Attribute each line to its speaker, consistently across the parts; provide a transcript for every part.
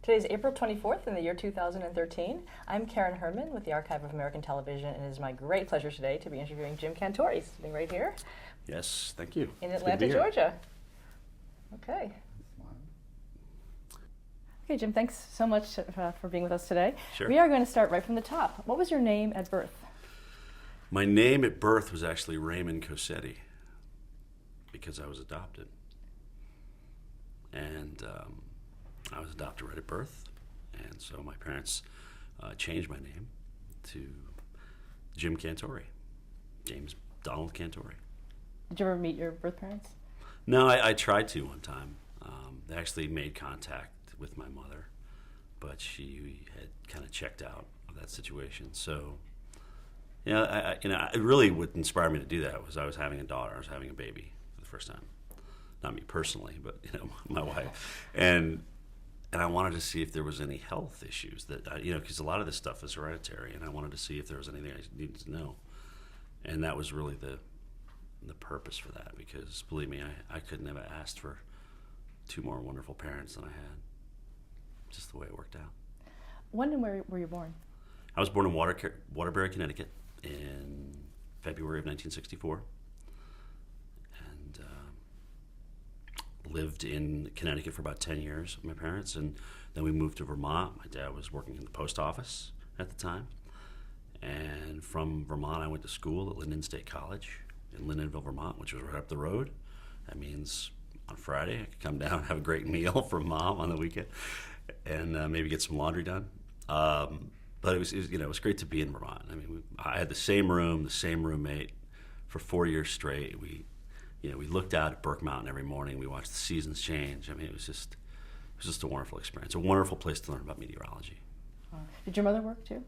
Speaker 1: Today's April 24th in the year 2013. I'm Karen Herman with the Archive of American Television, and it is my great pleasure today to be interviewing Jim Cantore, sitting right here.
Speaker 2: Yes, thank you.
Speaker 1: In Atlanta, Georgia. Okay. Okay, Jim, thanks so much for being with us today.
Speaker 2: Sure.
Speaker 1: We are going to start right from the top. What was your name at birth?
Speaker 2: My name at birth was actually Raymond Cosetti because I was adopted. And I was adopted right at birth, and so my parents changed my name to Jim Cantore, James Donald Cantore.
Speaker 1: Did you ever meet your birth parents?
Speaker 2: No, I tried to one time. They actually made contact with my mother, but she had kind of checked out of that situation. So, it really what inspired me to do that was I was having a daughter. I was having a baby for the first time. Not me personally, but my wife, and I wanted to see if there was any health issues that because a lot of this stuff is hereditary, and I wanted to see if there was anything I needed to know, and that was really the purpose for that. Because believe me, I couldn't have asked for two more wonderful parents than I had. Just the way it worked out.
Speaker 1: When and where were you born?
Speaker 2: I was born in Waterbury, Connecticut, in February of 1964. Lived in Connecticut for about 10 years with my parents, and then we moved to Vermont. My dad was working in the post office at the time, and from Vermont I went to school at Linden State College in Lindenville, Vermont, which was right up the road. That means on Friday I could come down and have a great meal from Mom on the weekend, and maybe get some laundry done. But it was great to be in Vermont. I mean, I had the same room, the same roommate for 4 years straight. We looked out at Burke Mountain every morning. We watched the seasons change. I mean, it was just a wonderful experience. A wonderful place to learn about meteorology.
Speaker 1: Did your mother work too?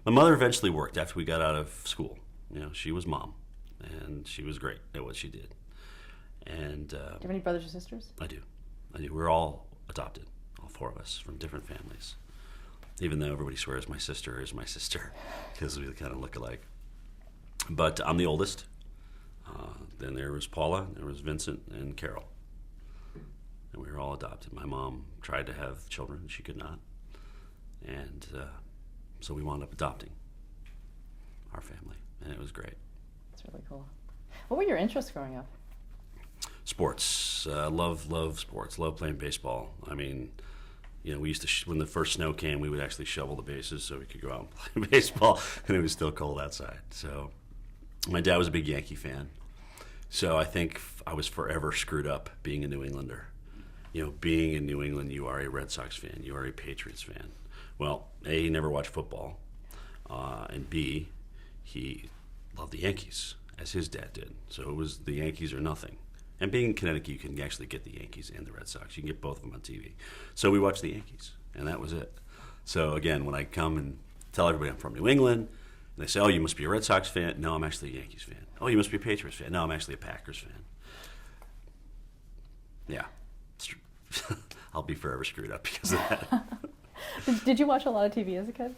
Speaker 2: My mother eventually worked after we got out of school. She was Mom, and she was great at what she did. And
Speaker 1: do you have any brothers or sisters?
Speaker 2: I do. We're all adopted, all four of us, from different families. Even though everybody swears my sister is my sister, because we kind of look alike. But I'm the oldest. Then there was Paula, there was Vincent, and Carol. And we were all adopted. My mom tried to have children, she could not. And so we wound up adopting our family, and it was great.
Speaker 1: That's really cool. What were your interests growing up?
Speaker 2: Sports. Love sports. Love playing baseball. I mean, we used to, when the first snow came, we would actually shovel the bases so we could go out and play baseball, and it was still cold outside. So my dad was a big Yankee fan. So I think I was forever screwed up being a New Englander. Being in New England, you are a Red Sox fan, you are a Patriots fan. Well, A, he never watched football, and B, he loved the Yankees, as his dad did. So it was the Yankees or nothing. And being in Connecticut, you can actually get the Yankees and the Red Sox. You can get both of them on TV. So we watched the Yankees, and that was it. So again, when I come and tell everybody I'm from New England, and they say, "Oh, you must be a Red Sox fan." No, I'm actually a Yankees fan. Oh, you must be a Patriots fan. No, I'm actually a Packers fan. Yeah, it's true. I'll be forever screwed up because of that.
Speaker 1: Did you watch a lot of TV as a kid?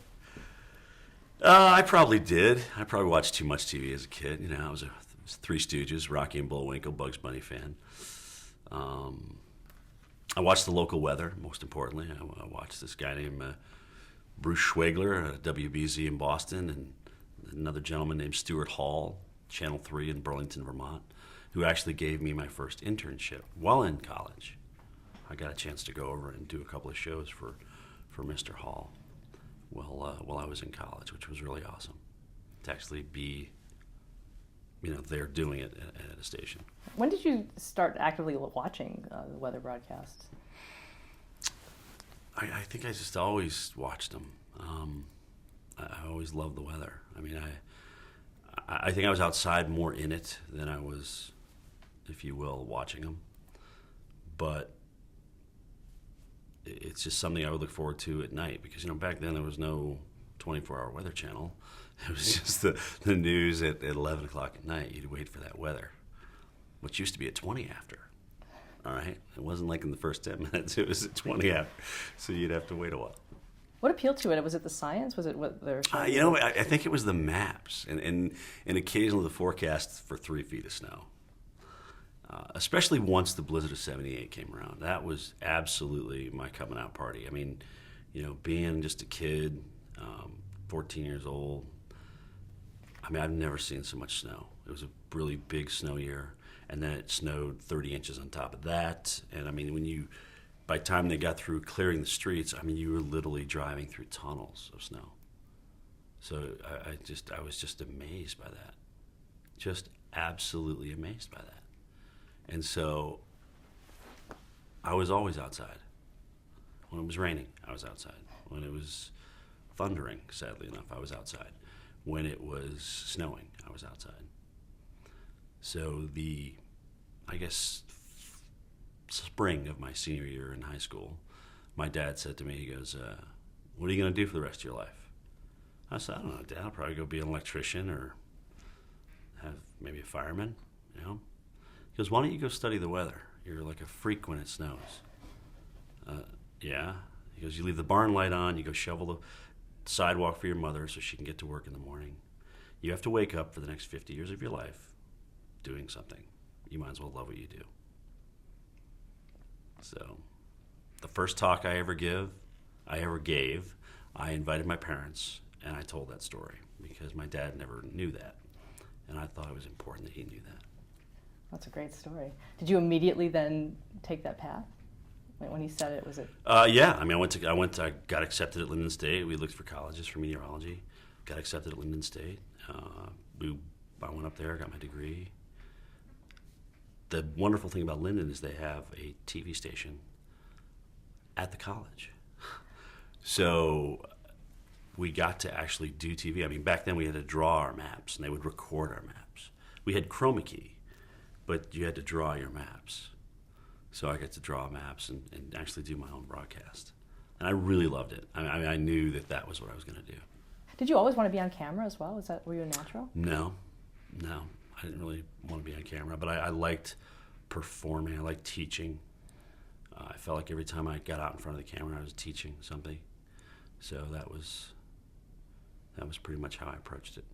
Speaker 2: I probably did. I probably watched too much TV as a kid. I was a Three Stooges, Rocky and Bullwinkle, Bugs Bunny fan. I watched the local weather, most importantly. I watched this guy named Bruce Schwegler at WBZ in Boston, and another gentleman named Stuart Hall, Channel 3 in Burlington, Vermont, who actually gave me my first internship while in college. I got a chance to go over and do a couple of shows for Mr. Hall while I was in college, which was really awesome to actually be there doing it at a station.
Speaker 1: When did you start actively watching the weather broadcasts?
Speaker 2: I think I just always watched them. I always loved the weather. I mean, I think I was outside more in it than I was, if you will, watching them. But it's just something I would look forward to at night because, back then there was no 24-hour weather channel. It was just the news at 11 o'clock at night. You'd wait for that weather, which used to be at 20 after. All right? It wasn't like in the first 10 minutes. It was at 20 after. So you'd have to wait a while.
Speaker 1: What appealed to it? Was it the science? Was it what they're showing?
Speaker 2: I think it was the maps and occasionally the forecast for 3 feet of snow. especially once the blizzard of '78 came around. That was absolutely my coming out party. I mean, being just a kid, 14 years old, I mean, I've never seen so much snow. It was a really big snow year, and then it snowed 30 inches on top of that. And I mean, by the time they got through clearing the streets, I mean, you were literally driving through tunnels of snow. So I was just amazed by that. Just absolutely amazed by that. And so I was always outside. When it was raining, I was outside. When it was thundering, sadly enough, I was outside. When it was snowing, I was outside. So I guess, spring of my senior year in high school, my dad said to me, he goes, what are you going to do for the rest of your life? I said, I don't know, Dad, I'll probably go be an electrician or have maybe a fireman, He goes, why don't you go study the weather? You're like a freak when it snows. Yeah. He goes, you leave the barn light on, you go shovel the sidewalk for your mother so she can get to work in the morning. You have to wake up for the next 50 years of your life doing something. You might as well love what you do. So the first talk I ever gave, I invited my parents and I told that story because my dad never knew that. And I thought it was important that he knew that.
Speaker 1: That's a great story. Did you immediately then take that path? When he said it, was it?
Speaker 2: Yeah. I mean, I got accepted at Linden State. We looked for colleges for meteorology. Got accepted at Linden State. I went up there, got my degree. The wonderful thing about Linden is they have a TV station at the college. So we got to actually do TV. I mean, back then we had to draw our maps, and they would record our maps. We had chroma key, but you had to draw your maps. So I got to draw maps and actually do my own broadcast. And I really loved it. I mean, I knew that was what I was going to do.
Speaker 1: Did you always want to be on camera as well? Were you a natural?
Speaker 2: No. I didn't really want to be on camera, but I liked performing. I liked teaching. I felt like every time I got out in front of the camera, I was teaching something. So that was pretty much how I approached it.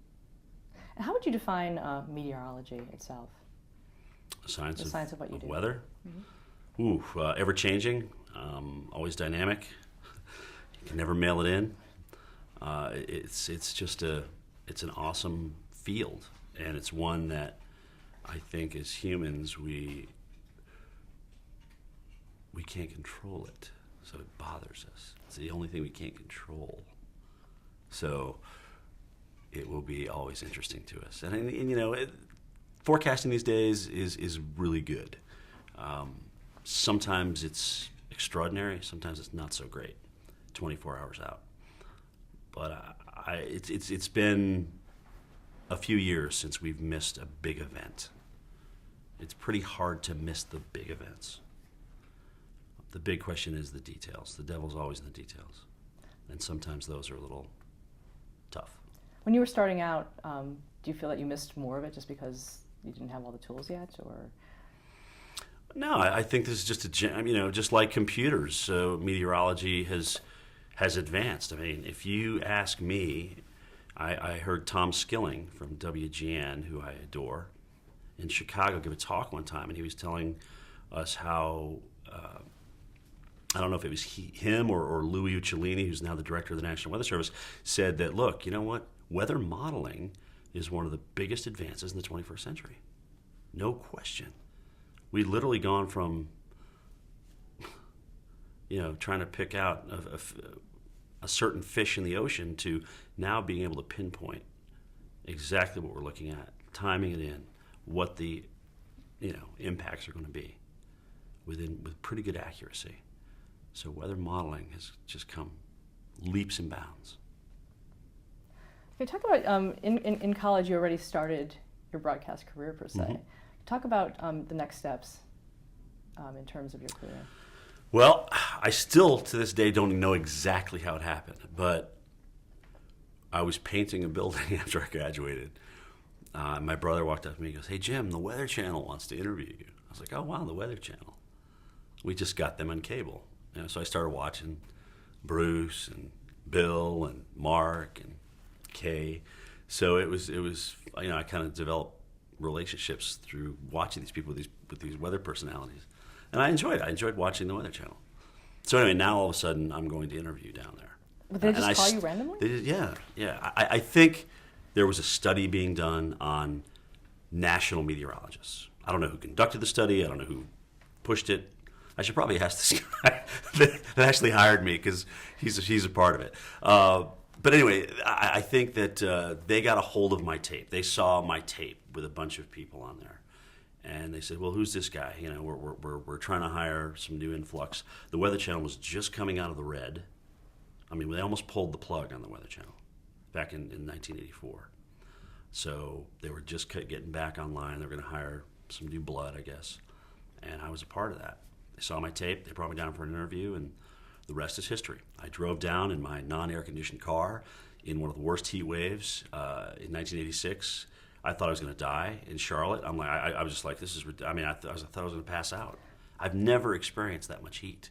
Speaker 1: And how would you define meteorology itself?
Speaker 2: The science of
Speaker 1: what you do.
Speaker 2: Weather?
Speaker 1: Mm-hmm.
Speaker 2: Ever-changing, always dynamic. You can never mail it in. It's an awesome field, and it's one that I think as humans we can't control it, so it bothers us. It's the only thing we can't control. So it will be always interesting to us, and forecasting these days is really good. Sometimes it's extraordinary, sometimes it's not so great, 24 hours out. But it's been a few years since we've missed a big event. It's pretty hard to miss the big events. The big question is the details. The devil's always in the details. And sometimes those are a little tough.
Speaker 1: When you were starting out, do you feel that you missed more of it just because you didn't have all the tools yet, or?
Speaker 2: No, I think this is just just like computers. So meteorology has advanced. I mean, if you ask me, I heard Tom Skilling from WGN, who I adore, in Chicago give a talk one time, and he was telling us how, I don't know if it was him or Louis Uccellini, who's now the director of the National Weather Service, said that, look, you know what? Weather modeling is one of the biggest advances in the 21st century. No question. We've literally gone from, trying to pick out a certain fish in the ocean to now being able to pinpoint exactly what we're looking at, timing it in, what the impacts are going to be with pretty good accuracy. So weather modeling has just come leaps and bounds.
Speaker 1: Okay, talk about in college you already started your broadcast career per se. Mm-hmm. Talk about the next steps in terms of your career.
Speaker 2: Well, I still, to this day, don't know exactly how it happened, but I was painting a building after I graduated. My brother walked up to me and goes, "Hey, Jim, the Weather Channel wants to interview you." I was like, "Oh, wow, the Weather Channel." We just got them on cable. So I started watching Bruce and Bill and Mark and Kay. So it was I kind of developed relationships through watching these people with these weather personalities, and I enjoyed it. I enjoyed watching the Weather Channel. So anyway, now all of a sudden I'm going to interview down there.
Speaker 1: But they just call you randomly?
Speaker 2: Yeah. I think there was a study being done on national meteorologists. I don't know who conducted the study. I don't know who pushed it. I should probably ask this guy that actually hired me, because he's a part of it. But anyway, I think that they got a hold of my tape. They saw my tape with a bunch of people on there, and they said, "Well, who's this guy? You know, we're trying to hire some new influx." The Weather Channel was just coming out of the red. I mean, they almost pulled the plug on the Weather Channel back in 1984. So they were just getting back online. They were going to hire some new blood, I guess, and I was a part of that. They saw my tape. They brought me down for an interview, and the rest is history. I drove down in my non-air conditioned car in one of the worst heat waves in 1986. I thought I was going to die in Charlotte. I'm like, I was just like, this is. I mean, I thought I was going to pass out. I've never experienced that much heat,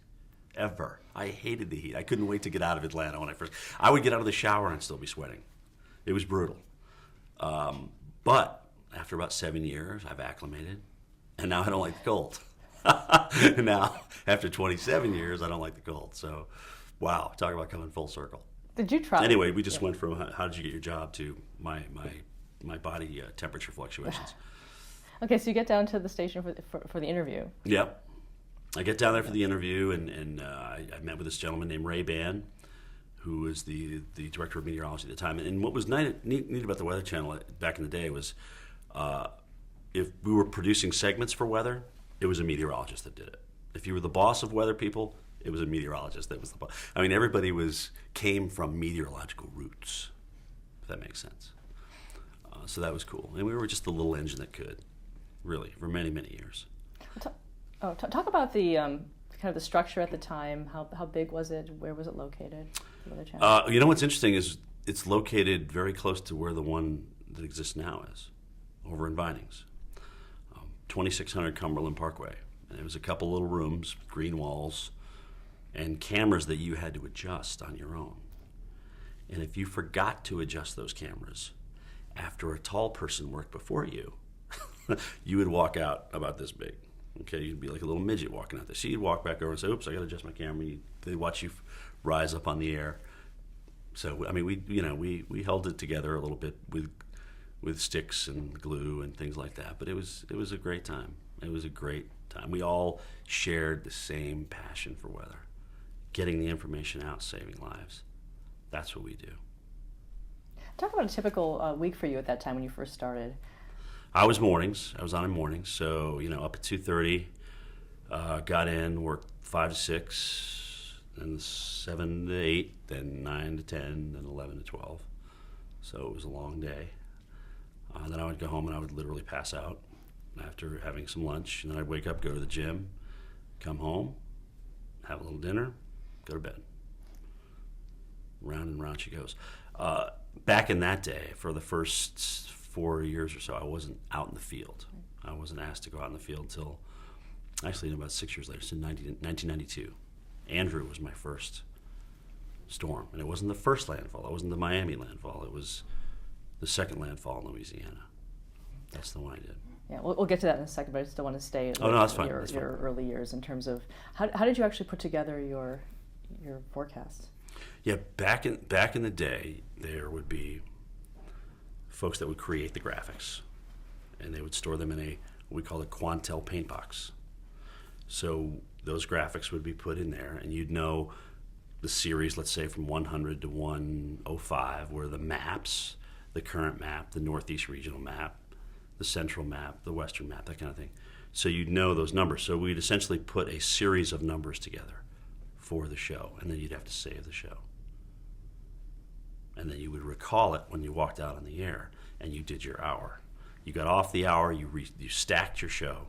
Speaker 2: ever. I hated the heat. I couldn't wait to get out of Atlanta when I first. I would get out of the shower and I'd still be sweating. It was brutal. But after about 7 years, I've acclimated, and now I don't like the cold. Now, after 27 years, I don't like the cold. So, wow, talk about coming full circle.
Speaker 1: Did you try?
Speaker 2: Anyway, we just went from how did you get your job to my body temperature fluctuations.
Speaker 1: Okay, so you get down to the station for the interview.
Speaker 2: Yep. I get down there for the interview, and I met with this gentleman named Ray Ban, who was the director of meteorology at the time. And what was neat about the Weather Channel back in the day was if we were producing segments for weather, it was a meteorologist that did it. If you were the boss of weather people, it was a meteorologist that was the boss. I mean, everybody came from meteorological roots, if that makes sense. So that was cool. And we were just the little engine that could, really, for many, many years.
Speaker 1: Talk about the kind of the structure at the time. How big was it? Where was it located? The Weather Channel?
Speaker 2: You know what's interesting is it's located very close to where the one that exists now is, over in Vinings, 2600 Cumberland Parkway. And it was a couple little rooms, green walls, and cameras that you had to adjust on your own. And if you forgot to adjust those cameras after a tall person worked before you, you would walk out about this big. Okay, you'd be like a little midget walking out there. So you'd walk back over and say, "Oops, I got to adjust my camera." They'd watch you rise up on the air. So I mean, we held it together a little bit with sticks and glue and things like that. But it was a great time. It was a great time. We all shared the same passion for weather, getting the information out, saving lives. That's what we do.
Speaker 1: Talk about a typical week for you at that time when you first started.
Speaker 2: I was mornings. I was on in mornings. So, up at 2:30, got in, worked 5 to 6, then 7 to 8, then 9 to 10, then 11 to 12. So it was a long day. Then I would go home and I would literally pass out after having some lunch. And then I'd wake up, go to the gym, come home, have a little dinner, go to bed. Round and round she goes. Back in that day, for the first 4 years or so, I wasn't out in the field. I wasn't asked to go out in the field until, actually, about 6 years later, so 1992. Andrew was my first storm. And it wasn't the first landfall. It wasn't the Miami landfall. It was the second landfall in Louisiana. That's the one I did.
Speaker 1: Yeah, we'll get to that in a second, but I still want to stay
Speaker 2: no, that's fine.
Speaker 1: Your early years in terms of how did you actually put together your forecasts?
Speaker 2: Yeah, back in the day, there would be folks that would create the graphics, and they would store them in what we call a Quantel paint box. So those graphics would be put in there, and you'd know the series, let's say from 100 to 105, were the maps, the current map, the Northeast regional map, the central map, the western map, that kind of thing. So you'd know those numbers. So we'd essentially put a series of numbers together for the show, and then you'd have to save the show. And then you would recall it when you walked out on the air and you did your hour. You got off the hour, you stacked your show,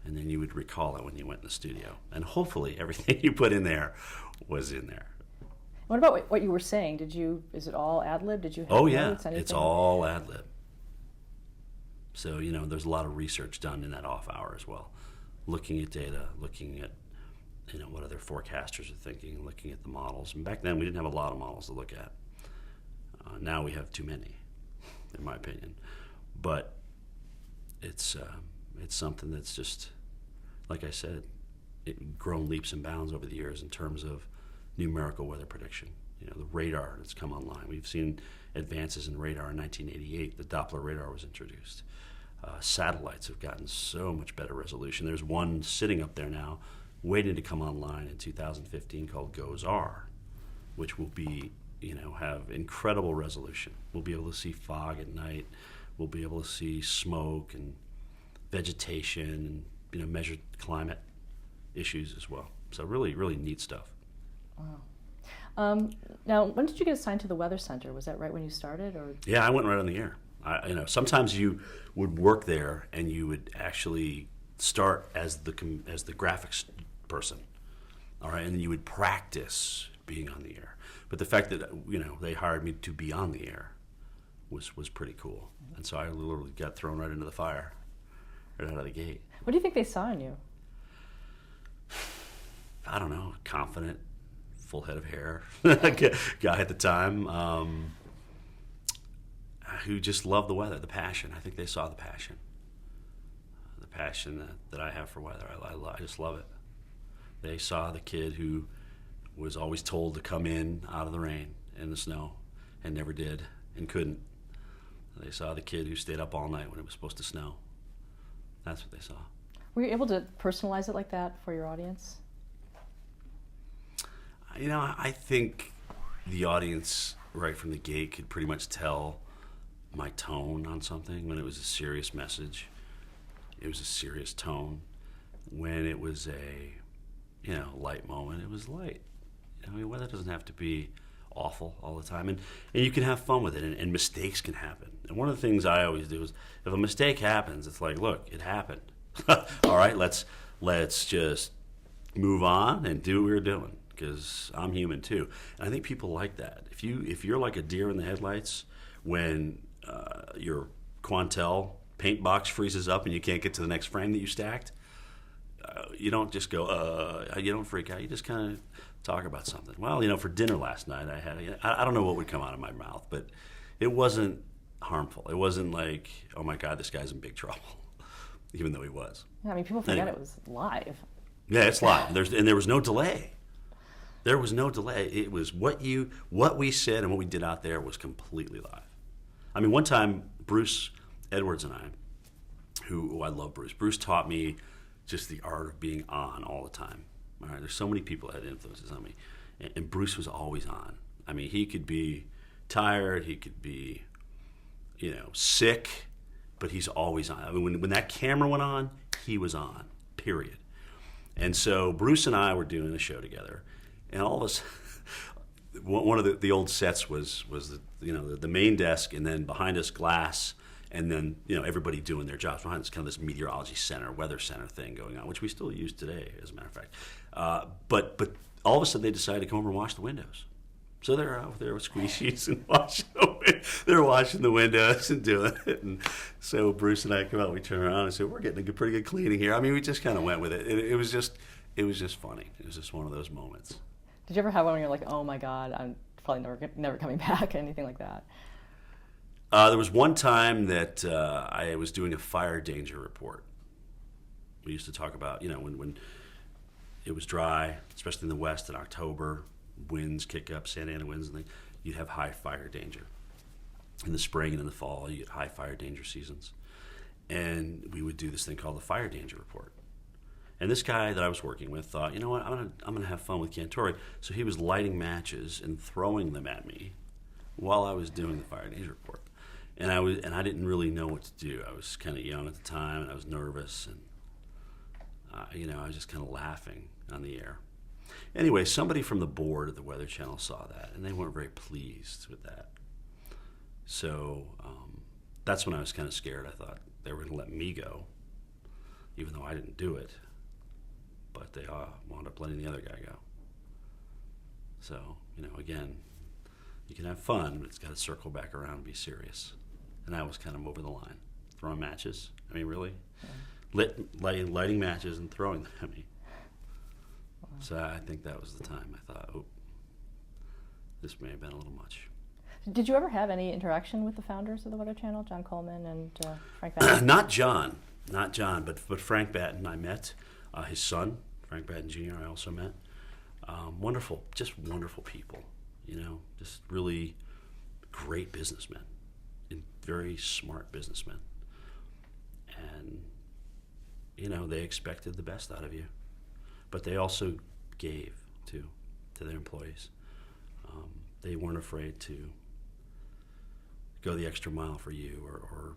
Speaker 2: and then you would recall it when you went in the studio. And hopefully everything you put in there was in there.
Speaker 1: What about what you were saying? Is it all ad-lib? Did you have notes, anything?
Speaker 2: It's all ad-lib. So, there's a lot of research done in that off hour as well. Looking at data, looking at, what other forecasters are thinking, looking at the models. And back then we didn't have a lot of models to look at. Now we have too many, in my opinion. But it's something that's just, like I said, it grown leaps and bounds over the years in terms of numerical weather prediction. You know, the radar that's come online. We've seen advances in radar in 1988. The Doppler radar was introduced. Satellites have gotten so much better resolution. There's one sitting up there now waiting to come online in 2015 called GOES-R, which will be, have incredible resolution. We'll be able to see fog at night. We'll be able to see smoke and vegetation and, measure climate issues as well. So really, really neat stuff.
Speaker 1: Wow. Now, when did you get assigned to the Weather Center? Was that right when you started, or?
Speaker 2: Yeah, I went right on the air. Sometimes you would work there and you would actually start as the graphics person, all right, and then you would practice being on the air. But the fact that they hired me to be on the air was pretty cool, and so I literally got thrown right into the fire, right out of the gate.
Speaker 1: What do you think they saw in you?
Speaker 2: I don't know, confident, full head of hair guy at the time, who just loved the weather, the passion. I think they saw the passion that I have for weather. I just love it. They saw the kid who was always told to come in out of the rain and the snow and never did and couldn't. They saw the kid who stayed up all night when it was supposed to snow. That's what they saw.
Speaker 1: Were you able to personalize it like that for your audience?
Speaker 2: I think the audience right from the gate could pretty much tell my tone on something. When it was a serious message, it was a serious tone. When it was a light moment, it was light. Weather doesn't have to be awful all the time, and you can have fun with it, and mistakes can happen. And one of the things I always do is, if a mistake happens, it's like, look, it happened. All right, let's just move on and do what we're doing, because I'm human too. And I think people like that. If you're like a deer in the headlights when your Quantel paint box freezes up and you can't get to the next frame that you stacked, you don't just go, you don't freak out. You just kind of talk about something. Well, for dinner last night, I don't know what would come out of my mouth, but it wasn't harmful. It wasn't like, oh my God, this guy's in big trouble, even though he was.
Speaker 1: Yeah, people forget it was live.
Speaker 2: Yeah, it's live. There was no delay. There was no delay. It was what we said and what we did out there was completely live. One time, Bruce Edwards and I, who I love Bruce taught me just the art of being on all the time. All right, there's so many people that had influences on me, and Bruce was always on. He could be tired, he could be, sick, but he's always on. When that camera went on, he was on, period. And so Bruce and I were doing a show together, and all of us, one of the old sets was the main desk, and then behind us glass, and then everybody doing their jobs behind us, kind of this meteorology center, weather center thing going on, which we still use today, as a matter of fact. But all of a sudden they decided to come over and wash the windows. So they're out there with squeeze sheets and they're washing the windows and doing it. And so Bruce and I come out, we turn around and say, we're getting a pretty good cleaning here. We just kind of went with it. It was just funny. It was just one of those moments.
Speaker 1: Did you ever have one where you're like, oh my God, I'm probably never coming back, anything like that?
Speaker 2: There was one time that I was doing a fire danger report. We used to talk about, when it was dry, especially in the West in October, winds kick up, Santa Ana winds, and you'd have high fire danger. In the spring and in the fall, you get high fire danger seasons. And we would do this thing called the fire danger report. And this guy that I was working with thought, you know what, I'm gonna have fun with Cantore. So he was lighting matches and throwing them at me while I was doing the fire danger report. And I didn't really know what to do. I was kind of young at the time, and I was nervous, and I was just kind of laughing on the air. Anyway, somebody from the board at the Weather Channel saw that, and they weren't very pleased with that. So that's when I was kind of scared. I thought they were going to let me go, even though I didn't do it. But they wound up letting the other guy go. So, again, you can have fun, but it's got to circle back around and be serious. And I was kind of over the line, throwing matches. Really, lighting matches and throwing them at me. Wow. So I think that was the time I thought, this may have been a little much.
Speaker 1: Did you ever have any interaction with the founders of the Weather Channel, John Coleman and Frank Batten?
Speaker 2: Not John, but Frank Batten I met. His son, Frank Batten Jr. I also met. Wonderful, just wonderful people. Just really great businessmen, and very smart businessmen. And they expected the best out of you, but they also gave to their employees. They weren't afraid to go the extra mile for you, or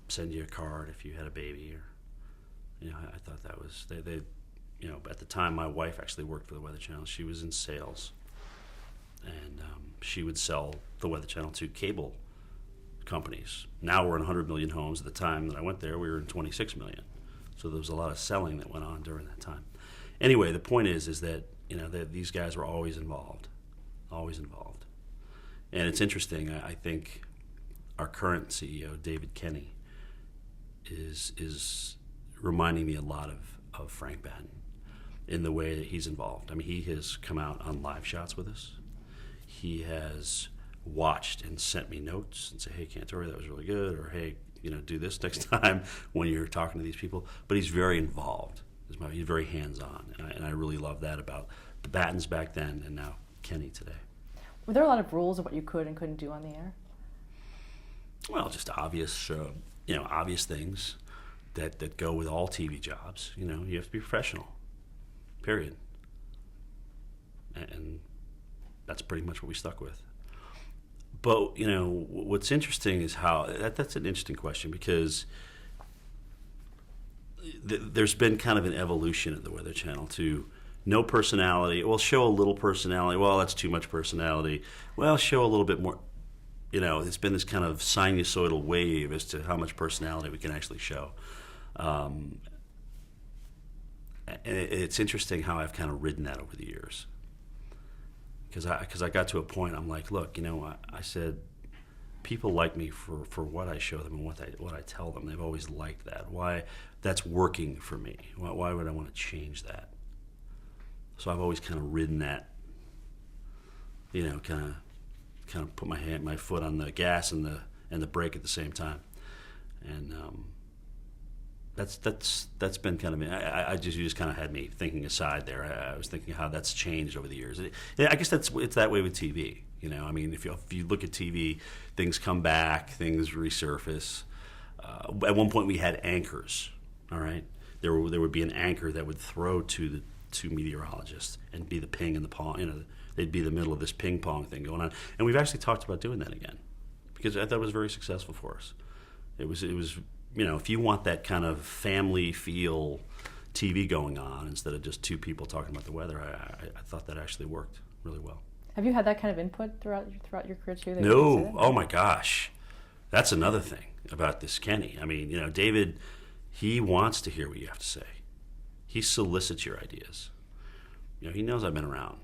Speaker 2: send you a card if you had a baby, or I thought that was they at the time my wife actually worked for the Weather Channel. She was in sales, and she would sell the Weather Channel to cable companies. Now we're in 100 million homes. At the time that I went there, we were in 26 million. So there was a lot of selling that went on during that time. Anyway, the point is that that these guys were always involved. And it's interesting. I think our current CEO, David Kenny, is reminding me a lot of Frank Batten in the way that he's involved. I mean, he has come out on live shots with us. He has watched and sent me notes and say, "Hey, Cantore, that was really good," or "Hey, do this next time when you're talking to these people." But he's very involved. He's very hands-on, and I really love that about the Battens back then and now Kenny today.
Speaker 1: Were there a lot of rules of what you could and couldn't do on the air?
Speaker 2: Well, just obvious, obvious things that go with all TV jobs. You have to be professional, period. And that's pretty much what we stuck with. But, what's interesting is how, that's an interesting question, because there's been kind of an evolution at the Weather Channel to no personality. Well, show a little personality. Well, that's too much personality. Well, show a little bit more. It's been this kind of sinusoidal wave as to how much personality we can actually show. And it's interesting how I've kind of ridden that over the years. Because I got to a point, I'm like, look, I said, people like me for what I show them and what I tell them. They've always liked that. Why? That's working for me. Why would I want to change that? So I've always kind of ridden that, kind of put my foot on the gas and the brake at the same time, and that's been kind of you just kind of had me thinking aside there. I was thinking how that's changed over the years. I guess it's that way with TV. I mean, if you look at TV, things come back, things resurface. At one point, we had anchors. All right, there would be an anchor that would throw to the two meteorologists and be the ping and the pong. They'd be the middle of this ping pong thing going on, and we've actually talked about doing that again because I thought it was very successful for us. It was if you want that kind of family feel TV going on instead of just two people talking about the weather, I thought that actually worked really well.
Speaker 1: Have you had that kind of input throughout your career too?
Speaker 2: No. Oh my gosh, that's another thing about this Kenny. I mean, David, he wants to hear what you have to say. He solicits your ideas. He knows I've been around.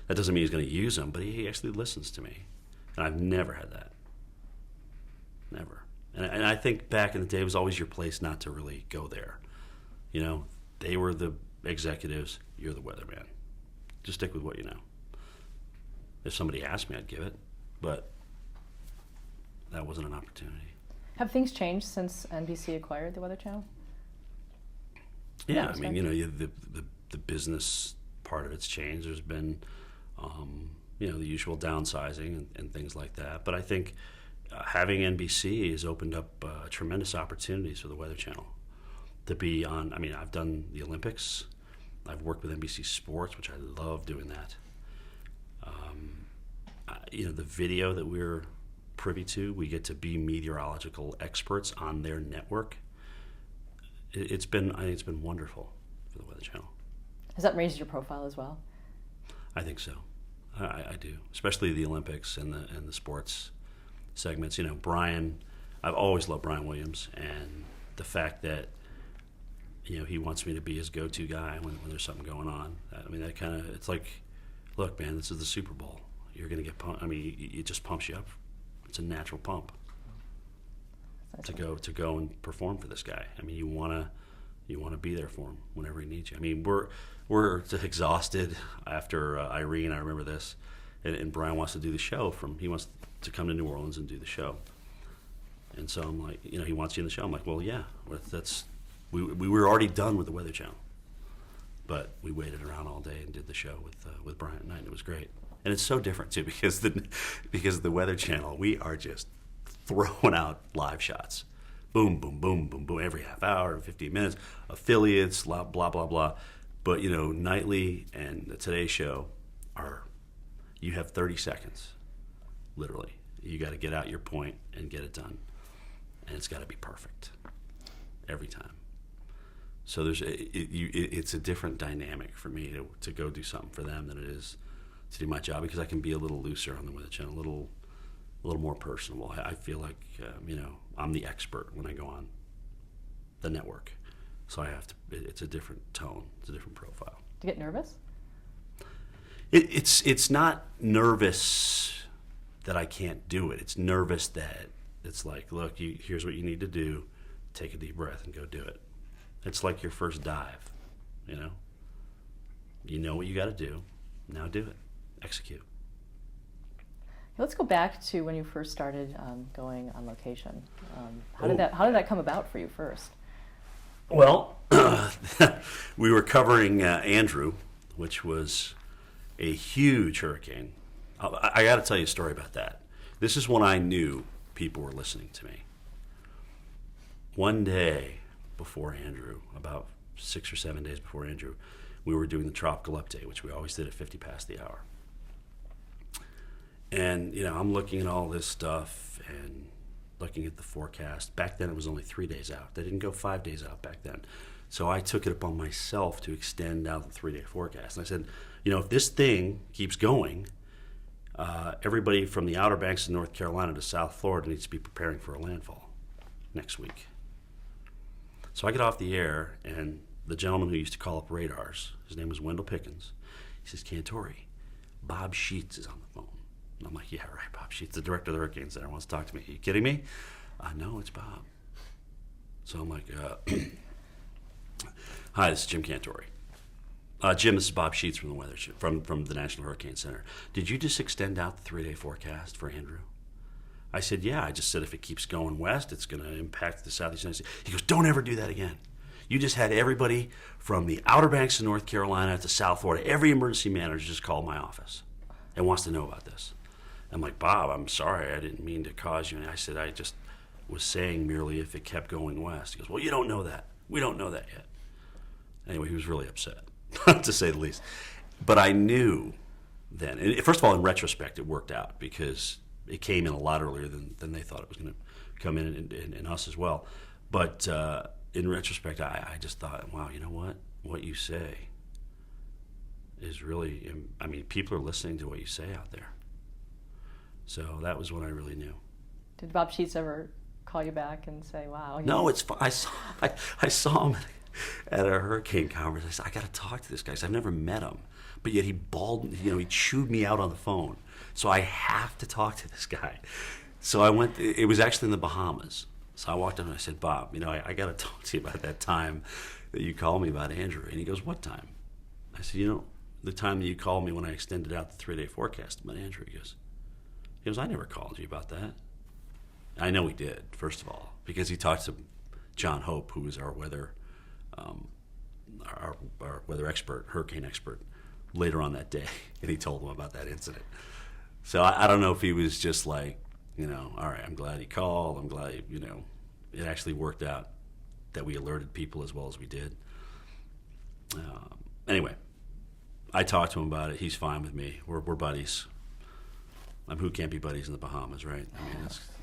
Speaker 2: That doesn't mean he's going to use them, but he actually listens to me. And I've never had that. Never. And I think back in the day, it was always your place not to really go there. They were the executives, you're the weatherman. Just stick with what you know. If somebody asked me, I'd give it, but that wasn't an opportunity.
Speaker 1: Have things changed since NBC acquired the Weather Channel?
Speaker 2: Yeah, I mean, the business part of it's changed. There's been, the usual downsizing and things like that. But I think having NBC has opened up tremendous opportunities for the Weather Channel to be on. I mean, I've done the Olympics. I've worked with NBC Sports, which I love doing that. The video that we're privy to, we get to be meteorological experts on their network. I think it's been wonderful for the Weather Channel.
Speaker 1: Has that raised your profile as well?
Speaker 2: I think so. I do, especially the Olympics and the sports segments. Brian, I've always loved Brian Williams, and the fact that he wants me to be his go-to guy when there's something going on. I mean, that kind of, it's like, look, man, this is the Super Bowl. You're going to get pumped. I mean, it just pumps you up. It's a natural pump to go and perform for this guy. I mean, you want to be there for him whenever he needs you. I mean, we're exhausted after Irene. I remember this, and Brian wants to do the show he wants to come to New Orleans and do the show. And so I'm like, he wants you in the show. I'm like, well, yeah, we were already done with the Weather Channel, but we waited around all day and did the show with Brian at night, and it was great. And it's so different too because of the Weather Channel, we are just throwing out live shots, boom, boom, boom, boom, boom, every half hour, 15 minutes, affiliates, blah blah blah blah. But Nightly and the Today Show you have 30 seconds, literally. You got to get out your point and get it done. And it's got to be perfect every time. So it's a different dynamic for me to go do something for them than it is to do my job, because I can be a little looser on the Weather Channel, a little more personable. I feel like I'm the expert when I go on the network, so I have to. It's a different tone. It's a different profile.
Speaker 1: Do you get nervous?
Speaker 2: It's not nervous that I can't do it. It's nervous that it's like, look, here's what you need to do. Take a deep breath and go do it. It's like your first dive, You know what you got to do. Now do it. Execute.
Speaker 1: Let's go back to when you first started going on location. How did that come about for you first?
Speaker 2: Well, we were covering Andrew, which was a huge hurricane. I got to tell you a story about that. This is when I knew people were listening to me. One day before Andrew, about 6 or 7 days before Andrew, we were doing the tropical update, which we always did at 50 past the hour. And, I'm looking at all this stuff and looking at the forecast. Back then, it was only 3 days out. They didn't go 5 days out back then. So I took it upon myself to extend out the 3-day forecast. And I said, if this thing keeps going, everybody from the Outer Banks of North Carolina to South Florida needs to be preparing for a landfall next week. So I get off the air, and the gentleman who used to call up radars, his name was Wendell Pickens, he says, Cantore, Bob Sheets is on the phone. And I'm like, yeah, right, Bob Sheets, the director of the Hurricane Center, wants to talk to me. Are you kidding me? No, it's Bob. So I'm like, hi, this is Jim Cantore. Jim, this is Bob Sheets from the Weather from the National Hurricane Center. Did you just extend out the 3-day forecast for Andrew? I said, yeah. I just said if it keeps going west, it's going to impact the southeast United States. He goes, don't ever do that again. You just had everybody from the Outer Banks of North Carolina to South Florida. Every emergency manager just called my office and wants to know about this. I'm like, Bob, I'm sorry. I didn't mean to cause you. And I said, I just was saying merely if it kept going west. He goes, well, you don't know that. We don't know that yet. Anyway, he was really upset, to say the least. But I knew then. And first of all, in retrospect, it worked out because it came in a lot earlier than they thought it was going to come in us as well. But in retrospect, I just thought, wow, you know what? What you say is really, people are listening to what you say out there. So that was when I really knew.
Speaker 1: Did Bob Sheets ever call you back and say, wow?
Speaker 2: No, it's fine. I saw him at a hurricane conference. I said, I got to talk to this guy. I've never met him. But yet he chewed me out on the phone. So I have to talk to this guy. So I went, it was actually in the Bahamas. So I walked up and I said, Bob, I got to talk to you about that time that you called me about Andrew. And he goes, what time? I said, the time that you called me when I extended out the 3-day forecast about Andrew. He goes, I never called you about that. I know he did, first of all, because he talked to John Hope, who was our weather expert, hurricane expert, later on that day, and he told him about that incident. So I don't know if he was just like, all right, I'm glad he called. I'm glad, it actually worked out that we alerted people as well as we did. Anyway, I talked to him about it. He's fine with me. We're buddies. Who can't be buddies in the Bahamas, right?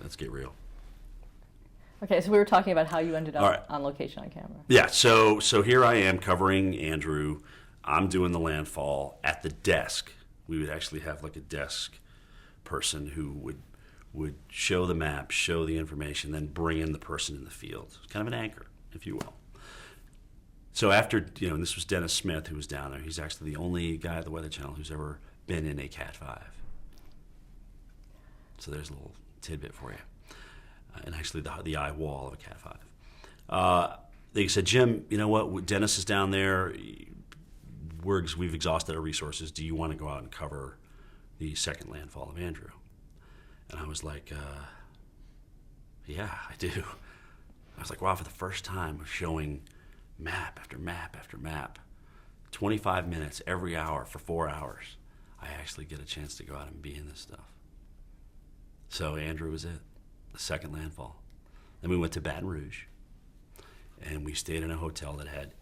Speaker 2: Let's get real.
Speaker 1: Okay, so we were talking about how you ended up on location on camera.
Speaker 2: Yeah, so here I am covering Andrew. I'm doing the landfall at the desk. We would actually have like a desk person who would show the map, show the information, then bring in the person in the field. It's kind of an anchor, if you will. So after, and this was Dennis Smith who was down there. He's actually the only guy at the Weather Channel who's ever been in a Cat 5. So there's a little tidbit for you. And actually the eye wall of a Cat 5. They said, Jim, you know what? Dennis is down there. We've exhausted our resources. Do you want to go out and cover the second landfall of Andrew. And I was like, yeah, I do. I was like, wow, for the first time, we're showing map after map after map, 25 minutes every hour for 4 hours. I actually get a chance to go out and be in this stuff. So Andrew was it, the second landfall. Then we went to Baton Rouge, and we stayed in a hotel that had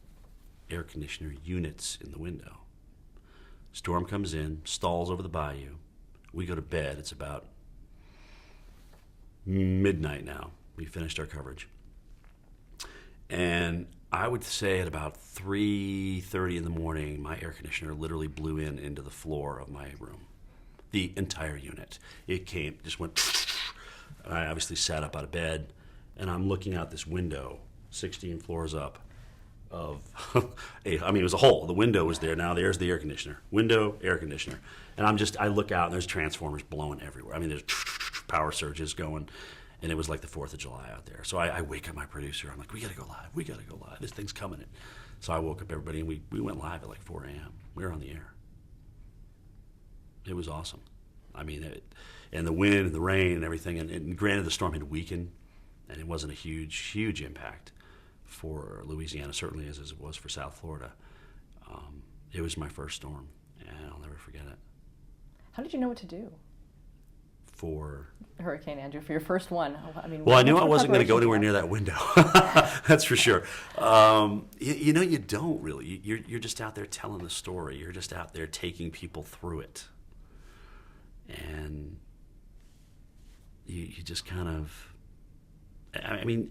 Speaker 2: air conditioner units in the window. Storm comes in, stalls over the bayou. We go to bed. It's about midnight now. We finished our coverage. And I would say at about 3:30 in the morning, my air conditioner literally blew into the floor of my room. The entire unit. It came, just went, and I obviously sat up out of bed, and I'm looking out this window, 16 floors up, of, it was a hole. The window was there. Now there's the air conditioner. Window, air conditioner. And I look out, and there's transformers blowing everywhere. I mean, there's power surges going, and it was like the 4th of July out there. So I wake up my producer. I'm like, we got to go live. This thing's coming in. So I woke up everybody, and we went live at like 4 a.m. We were on the air. It was awesome. I mean, and the wind and the rain and everything, and granted the storm had weakened, and it wasn't a huge impact for Louisiana, certainly as it was for South Florida. It was my first storm, and I'll never forget it.
Speaker 1: How did you know what to do
Speaker 2: for
Speaker 1: Hurricane Andrew, for your first one? I mean,
Speaker 2: well, I knew I wasn't going to go anywhere near that window. That's for sure. You don't really. You're just out there telling the story. You're just out there taking people through it, and you just kind of. I mean,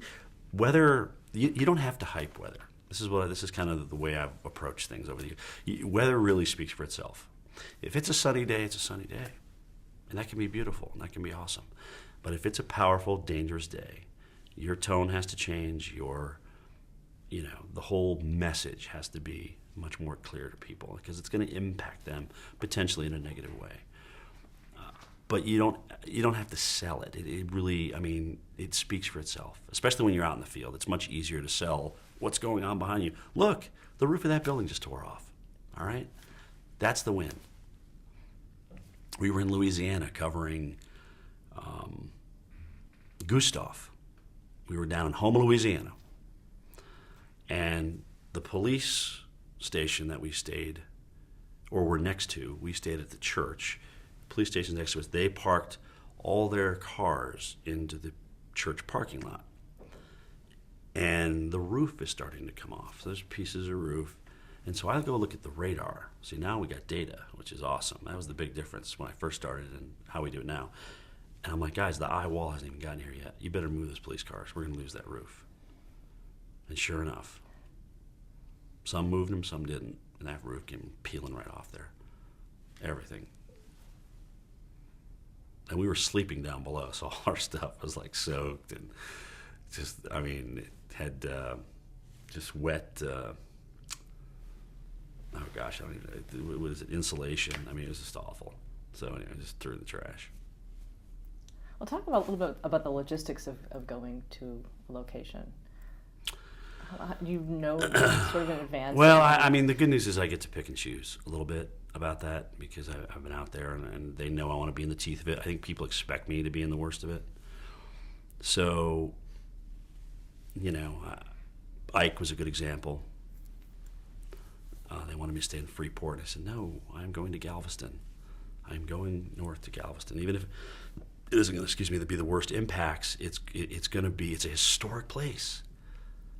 Speaker 2: weather. You don't have to hype weather. This is kind of the way I've approached things over the years. Weather really speaks for itself. If it's a sunny day, it's a sunny day. And that can be beautiful, and that can be awesome. But if it's a powerful, dangerous day, your tone has to change, the whole message has to be much more clear to people, because it's going to impact them potentially in a negative way. But you don't have to sell it. It really, it speaks for itself, especially when you're out in the field. It's much easier to sell what's going on behind you. Look, the roof of that building just tore off, all right? That's the win. We were in Louisiana covering Gustav. We were down in Houma, Louisiana. And the police station that we stayed, or were next to, we stayed at the church. Police station next to us, they parked all their cars into the church parking lot. And the roof is starting to come off. So there's pieces of roof. And so I go look at the radar. See, now we got data, which is awesome. That was the big difference when I first started and how we do it now. And I'm like, guys, the eye wall hasn't even gotten here yet. You better move those police cars. We're going to lose that roof. And sure enough, some moved them, some didn't. And that roof came peeling right off there. Everything. And we were sleeping down below, so all our stuff was like soaked and it had just wet. Oh gosh, I don't even. What is it? Insulation. It was just awful. So anyway, I just threw it in the trash.
Speaker 1: Well, talk a little bit about the logistics of going to a location. You know sort of in advance?
Speaker 2: Well, the good news is I get to pick and choose a little bit about that, because I've been out there and they know I want to be in the teeth of it. I think people expect me to be in the worst of it. So, Ike was a good example. They wanted me to stay in Freeport. I said, no, I'm going to Galveston. I'm going north to Galveston. Even if it isn't going to, be the worst impacts, it's a historic place.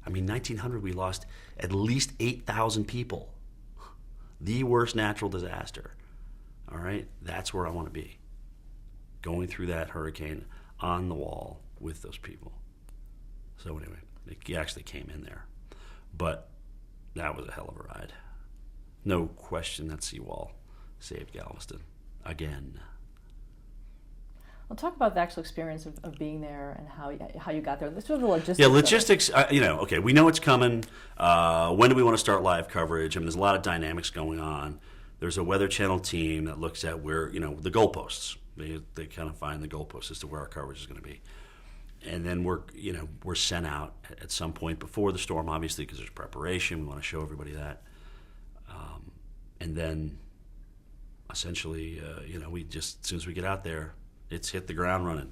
Speaker 2: 1900, we lost at least 8,000 people. The worst natural disaster. All right? That's where I want to be. Going through that hurricane on the wall with those people. So anyway, it actually came in there. But that was a hell of a ride. No question that seawall saved Galveston. Again.
Speaker 1: Well, talk about the actual experience of being there and how you got there. This was the logistics.
Speaker 2: Yeah, logistics. Okay, we know it's coming. When do we want to start live coverage? There's a lot of dynamics going on. There's a Weather Channel team that looks at where the goalposts. They kind of find the goalposts as to where our coverage is going to be, and then we're sent out at some point before the storm, obviously, because there's preparation. We want to show everybody that, and then essentially, we just, as soon as we get out there, it's hit the ground running.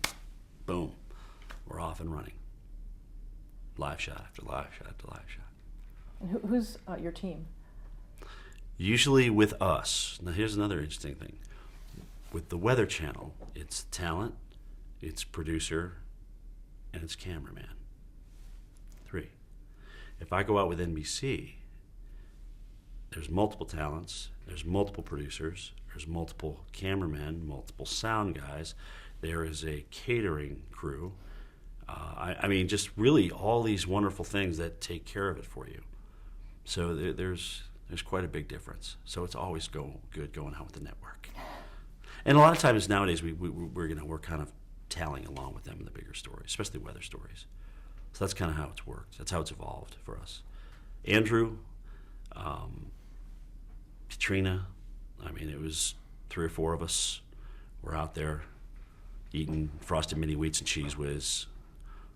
Speaker 2: Boom. We're off and running. Live shot after live shot after live shot.
Speaker 1: And who's your team?
Speaker 2: Usually with us. Now here's another interesting thing. With the Weather Channel, it's talent, it's producer, and it's cameraman. 3. If I go out with NBC, there's multiple talents, there's multiple producers, there's multiple cameramen, multiple sound guys, there is a catering crew. I mean, just really all these wonderful things that take care of it for you. So there's quite a big difference. So it's always good going out with the network. And a lot of times nowadays we're kind of tallying along with them in the bigger stories, especially weather stories. So that's kind of how it's worked. That's how it's evolved for us. Andrew, Katrina, I mean, it was 3 or 4 of us were out there eating frosted mini wheats and cheese whiz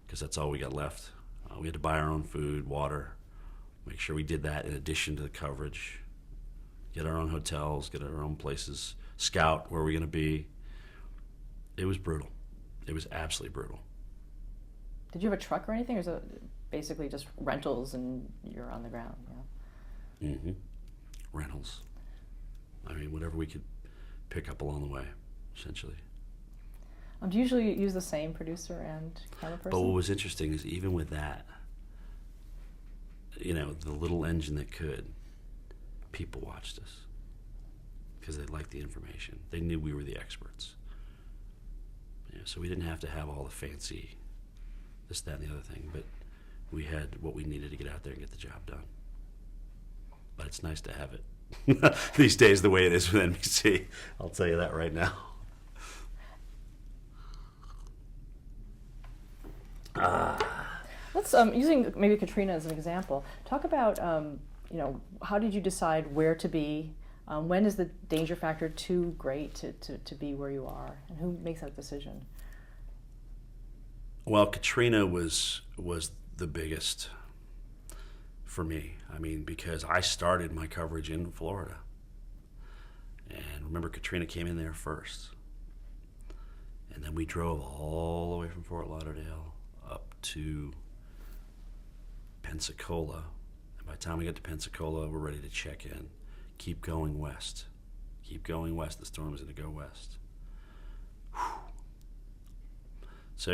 Speaker 2: because that's all we got left. We had to buy our own food, water, make sure we did that in addition to the coverage, get our own hotels, get our own places, scout where we're going to be. It was brutal. It was absolutely brutal.
Speaker 1: Did you have a truck or anything, or is it basically just rentals and you're on the ground? Yeah.
Speaker 2: Mm-hmm. Rentals. I mean, whatever we could pick up along the way, essentially.
Speaker 1: Do you usually use the same producer and camera person?
Speaker 2: But what was interesting is even with that, the little engine that could, people watched us because they liked the information. They knew we were the experts. So we didn't have to have all the fancy this, that, and the other thing, but we had what we needed to get out there and get the job done. But it's nice to have it these days the way it is with NBC. I'll tell you that right now.
Speaker 1: Let's using maybe Katrina as an example. Talk about how did you decide where to be? When is the danger factor too great to be where you are, and who makes that decision?
Speaker 2: Well, Katrina was the biggest for me. I mean, because I started my coverage in Florida, and remember, Katrina came in there first, and then we drove all the way from Fort Lauderdale up to Pensacola, and by the time we got to Pensacola, we're ready to check in. Keep going west. Keep going west. The storm is going to go west. Whew. So,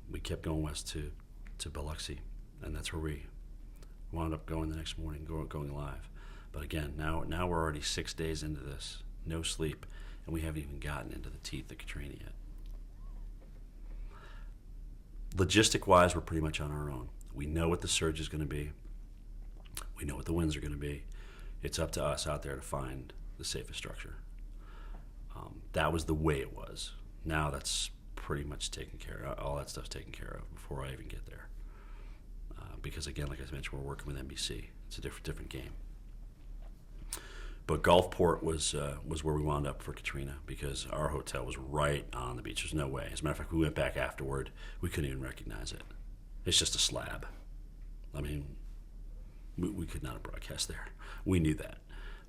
Speaker 2: we kept going west to Biloxi, and that's where we wound up going the next morning, going live. But again, now we're already 6 days into this, no sleep, and we haven't even gotten into the teeth of Katrina yet. Logistic-wise, we're pretty much on our own. We know what the surge is going to be. We know what the winds are going to be. It's up to us out there to find the safest structure. That was the way it was. Now that's pretty much taken care of. All that stuff's taken care of before I even get there. Because again, like I mentioned, we're working with NBC. It's a different game. But Gulfport was where we wound up for Katrina because our hotel was right on the beach. There's no way. As a matter of fact, we went back afterward. We couldn't even recognize it. It's just a slab. I mean, we could not have broadcast there. We knew that.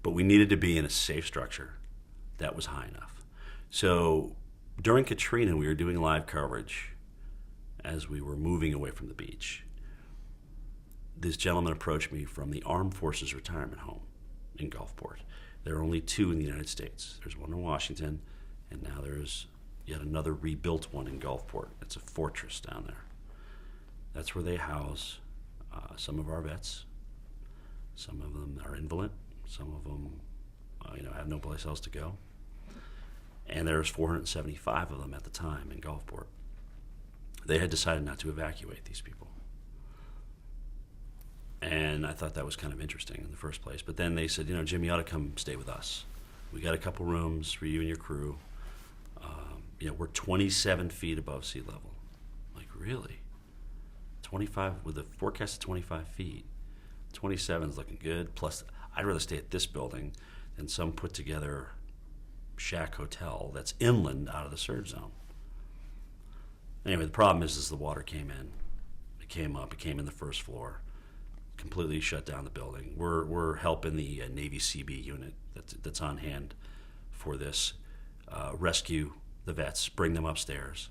Speaker 2: But we needed to be in a safe structure that was high enough. So during Katrina, we were doing live coverage as we were moving away from the beach. This gentleman approached me from the Armed Forces Retirement Home in Gulfport. There are only 2 in the United States. There's one in Washington, and now there's yet another rebuilt one in Gulfport. It's a fortress down there. That's where they house some of our vets. Some of them are invalid. Some of them, have no place else to go. And there's 475 of them at the time in Gulfport. They had decided not to evacuate these people. And I thought that was kind of interesting in the first place. But then they said, Jim, you ought to come stay with us. We got a couple rooms for you and your crew. We're 27 feet above sea level. Like, really? 25, with a forecast of 25 feet. 27 is looking good. Plus, I'd rather stay at this building than some put together shack hotel that's inland out of the surge zone. Anyway, the problem is the water came in. It came up. It came in the first floor. Completely shut down the building. We're helping the Navy CB unit that's on hand for this. Rescue the vets, bring them upstairs.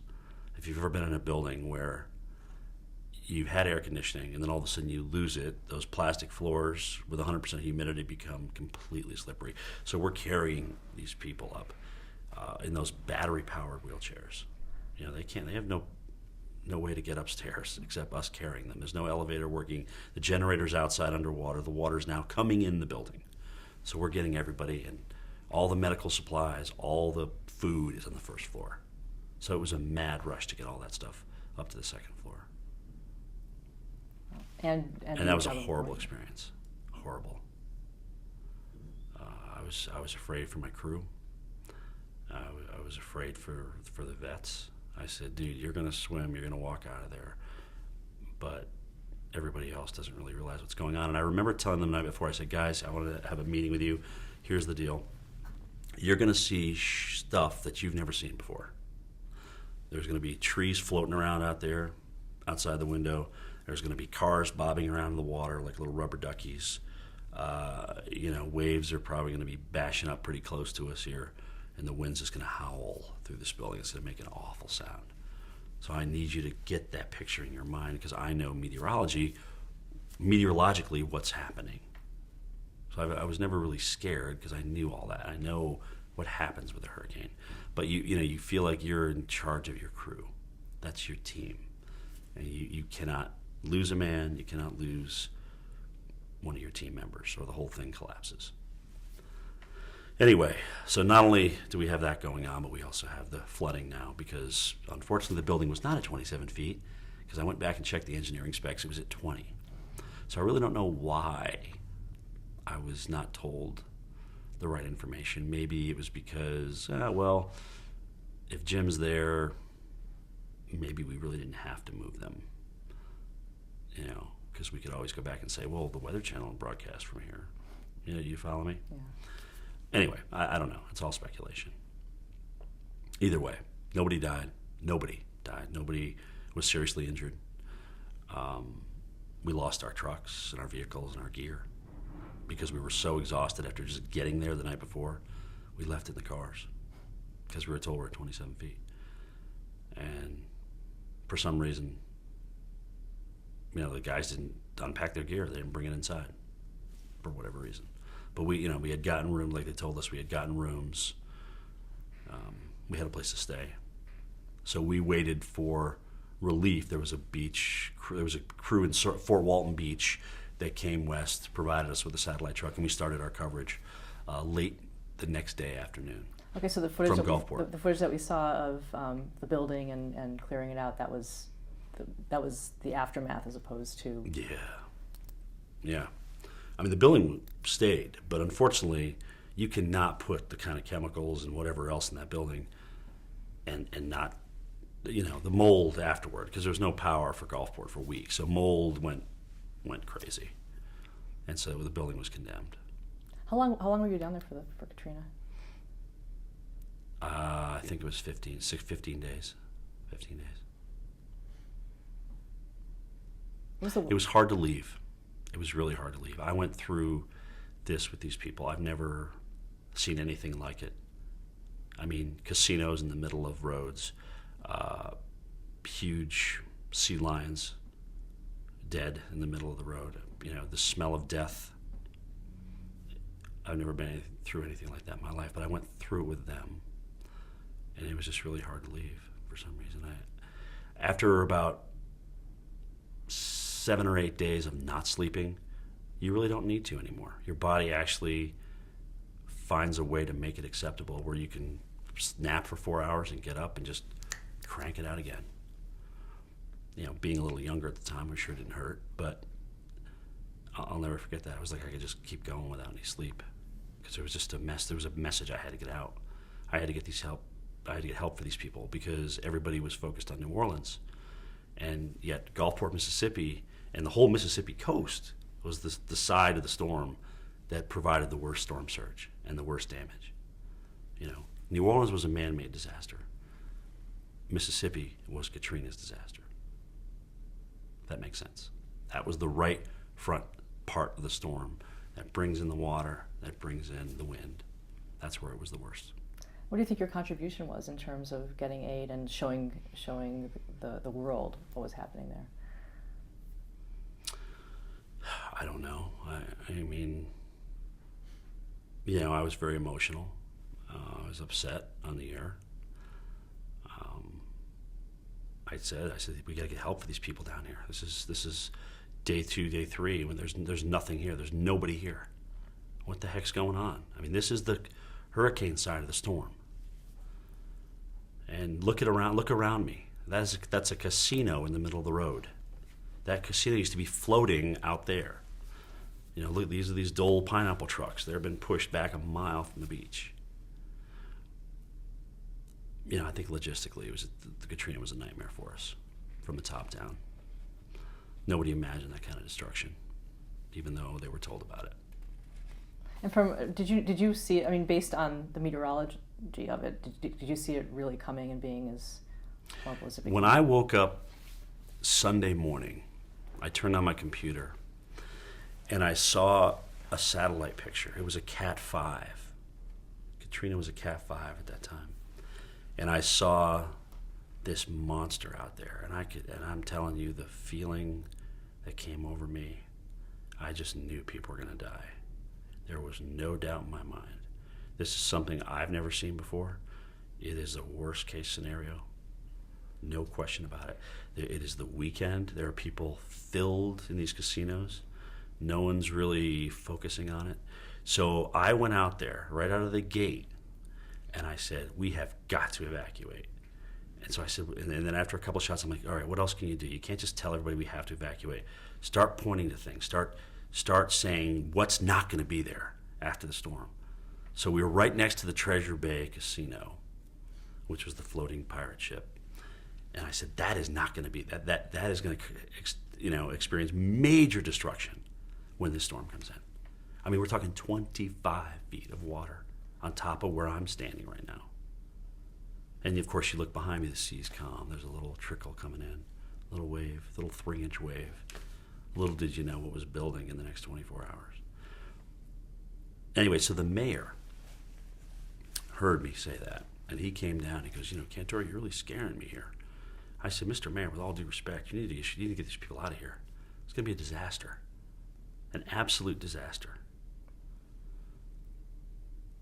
Speaker 2: If you've ever been in a building where you've had air conditioning and then all of a sudden you lose it, those plastic floors with 100% humidity become completely slippery. So we're carrying these people up in those battery-powered wheelchairs. They have no way to get upstairs except us carrying them. There's no elevator working. The generator's outside underwater. The water's now coming in the building. So we're getting everybody in. All the medical supplies, all the food is on the first floor. So it was a mad rush to get all that stuff up to the second floor.
Speaker 1: And
Speaker 2: that was a horrible experience. Horrible. I was afraid for my crew. I was afraid for the vets. I said, dude, you're going to swim, you're going to walk out of there. But everybody else doesn't really realize what's going on. And I remember telling them the night before, I said, guys, I want to have a meeting with you. Here's the deal. You're going to see stuff that you've never seen before. There's going to be trees floating around out there, outside the window. There's going to be cars bobbing around in the water like little rubber duckies. Waves are probably going to be bashing up pretty close to us here, and the wind's just going to howl through this building. It's going to make an awful sound. So I need you to get that picture in your mind, because I know meteorologically what's happening. So I was never really scared because I knew all that. I know what happens with a hurricane. But you feel like you're in charge of your crew. That's your team. And you cannot lose a man, you cannot lose one of your team members, or the whole thing collapses. Anyway, so not only do we have that going on, but we also have the flooding now, because unfortunately the building was not at 27 feet, because I went back and checked the engineering specs, it was at 20. So I really don't know why I was not told the right information. Maybe it was because, if Jim's there, maybe we really didn't have to move them. Because we could always go back and say, well, the Weather Channel broadcast from here. You follow me?
Speaker 1: Yeah.
Speaker 2: Anyway, I don't know. It's all speculation. Either way, nobody died. Nobody died. Nobody was seriously injured. We lost our trucks and our vehicles and our gear because we were so exhausted after just getting there the night before. We left in the cars because we were told we're at 27 feet. And for some reason, the guys didn't unpack their gear. They didn't bring it inside for whatever reason. But we had gotten room, like they told us, we had gotten rooms. We had a place to stay. So we waited for relief. There was a crew in Fort Walton Beach that came west, provided us with a satellite truck, and we started our coverage late the next day afternoon.
Speaker 1: Okay, so the footage
Speaker 2: from Gulfport.
Speaker 1: The footage that we saw of the building and clearing it out, that was the aftermath as opposed to... Yeah. I mean, the building stayed, but unfortunately, you cannot put the kind of chemicals and whatever else in that building and not, the mold afterward, because there was no power for Gulfport for weeks. So mold went crazy. And so the building was condemned. How long were you down there for Katrina?
Speaker 2: I think it was 15 days. 15 days. It was hard to leave. It was really hard to leave. I went through this with these people. I've never seen anything like it. I mean, casinos in the middle of roads, huge sea lions dead in the middle of the road. The smell of death. I've never been through anything like that in my life, but I went through it with them, and it was just really hard to leave for some reason. After about 7 or 8 days of not sleeping, you really don't need to anymore. Your body actually finds a way to make it acceptable where you can nap for 4 hours and get up and just crank it out again. Being a little younger at the time, I'm sure it didn't hurt, but I'll never forget that. It was like I could just keep going without any sleep because there was just a mess. There was a message I had to get out. I had to get help for these people because everybody was focused on New Orleans. And yet Gulfport, Mississippi, and the whole Mississippi coast was the side of the storm that provided the worst storm surge and the worst damage. New Orleans was a man-made disaster. Mississippi was Katrina's disaster. That makes sense. That was the right front part of the storm that brings in the water, that brings in the wind. That's where it was the worst.
Speaker 1: What do you think your contribution was in terms of getting aid and showing the world what was happening there?
Speaker 2: I don't know. I mean, I was very emotional. I was upset on the air. I said, we got to get help for these people down here. This is day 2, day 3, when there's nothing here. There's nobody here. What the heck's going on? I mean, this is the hurricane side of the storm. And look around me. That's a casino in the middle of the road. That casino used to be floating out there. Look, these are these Dole pineapple trucks. They've been pushed back a mile from the beach. I think logistically, the Katrina was a nightmare for us from the top down. Nobody imagined that kind of destruction, even though they were told about it.
Speaker 1: And did you see it? I mean, based on the meteorology of it, did you see it really coming and being as horrible as it became?
Speaker 2: When I woke up Sunday morning, I turned on my computer and I saw a satellite picture. It was a Cat 5. Katrina was a Cat 5 at that time. And I saw this monster out there, and I'm telling you, the feeling that came over me, I just knew people were going to die. There was no doubt in my mind. This is something I've never seen before. It is a worst case scenario. No question about it. It is the weekend. There are people filled in these casinos. No one's really focusing on it. So I went out there right out of the gate, and I said, we have got to evacuate. And so I said, and then after a couple shots, I'm like, all right, what else can you do? You can't just tell everybody we have to evacuate. Start pointing to things. Start saying what's not going to be there after the storm. So we were right next to the Treasure Bay Casino, which was the floating pirate ship. And I said, that is not going to be, that is going to experience major destruction when this storm comes in. I mean, we're talking 25 feet of water on top of where I'm standing right now. And of course, you look behind me, the sea's calm. There's a little trickle coming in, a little wave, a little 3-inch wave. Little did you know what was building in the next 24 hours. Anyway, so the mayor heard me say that, and he came down. He goes, Cantore, you're really scaring me here. I said, Mr. Mayor, with all due respect, you need to get these people out of here. It's going to be a disaster, an absolute disaster.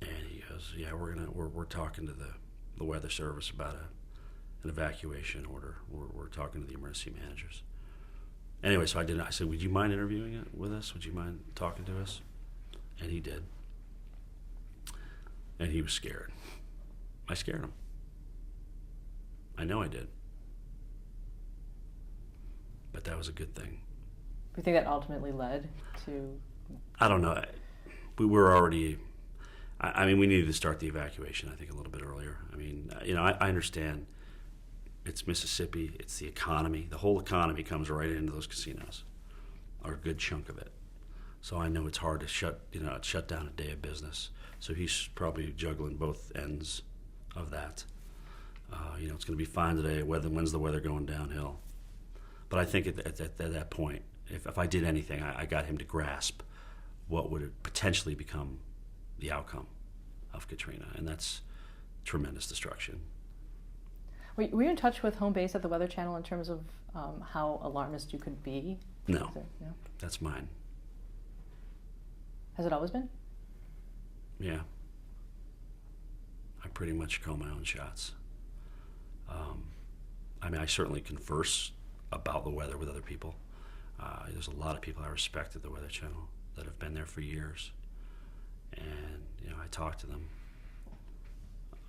Speaker 2: And he goes, yeah, we're talking to the weather service about an evacuation order. We're talking to the emergency managers. Anyway, so I said, would you mind interviewing it with us? Would you mind talking to us? And he did. And he was scared. I scared him. I know I did. But that was a good thing.
Speaker 1: Do you think that ultimately led to?
Speaker 2: I don't know. We were already, I mean, we needed to start the evacuation, I think, a little bit earlier. I mean, I understand it's Mississippi, it's the economy. The whole economy comes right into those casinos, or a good chunk of it. So I know it's hard to shut down a day of business. So he's probably juggling both ends of that. It's going to be fine today. When's the weather going downhill? But I think at that point, if I did anything, I got him to grasp what would potentially become the outcome of Katrina, and that's tremendous destruction.
Speaker 1: Were you in touch with home base at the Weather Channel in terms of how alarmist you could be?
Speaker 2: No, that's mine.
Speaker 1: Has it always been?
Speaker 2: Yeah. I pretty much call my own shots. I certainly converse about the weather with other people. There's a lot of people I respect at the Weather Channel that have been there for years. And, I talk to them.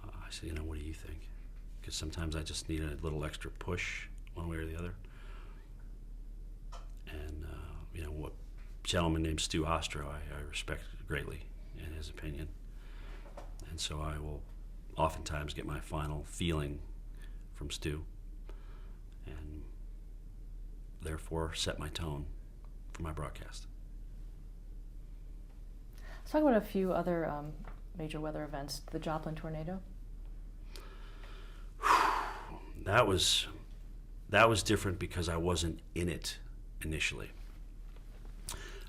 Speaker 2: I say, what do you think? Because sometimes I just need a little extra push one way or the other. And, what gentleman named Stu Ostro, I respect greatly in his opinion. And so I will oftentimes get my final feeling from Stu and therefore set my tone for my broadcast.
Speaker 1: Let's talk about a few other major weather events. The Joplin tornado.
Speaker 2: That was different because I wasn't in it initially.